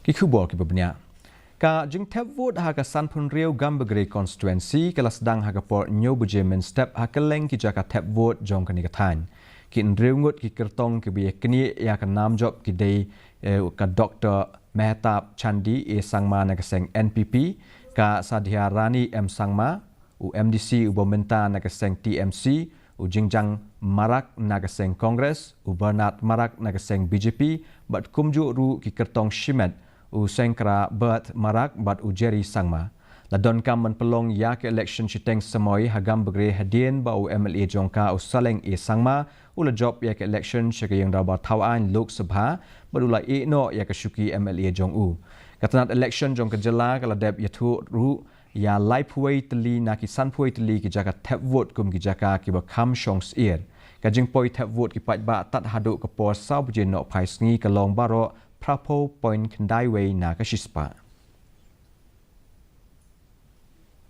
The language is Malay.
Kikubor kibabnya. Ka jing Thep vote haga sanpun riau Gambegre constituency kelas sedang haga por nyo bujemen step hakeleng ki jaka Thep vote jong kani kathan. Kin riau ngut ki kertong ki biye kini ya ka nam job ki dei ka Dr. Mehtab Chandi e sangma nagaseng NPP ka Sadhya Rani M sangma u MDC u bomenta nagaseng TMC u jingjang marak nagaseng Congress u Bernard marak nagaseng BJP bat kumju ru ki kertong Shimet u sengkra bat marak bat u Jerry sangma ladon kam pelong ya ke election chiteng semoy hagam begre hadien ba u MLA jongka u saleng e sangma u la job ya ke election cheke yang da ba thawan lok sabha badula e no ya ke shuki MLA jong u katanat election jong ke jela kala deb ya thu ru ya lai phuai tli na ki san phuai tli ki jaka Thep vote kum ki jaka ki ba kham shongs ear ka jing poi Thep vote ki Paidbah tat hadu ka por sau buje no phai sngi ka long baro Prapo point Kendai way na ka Shispah.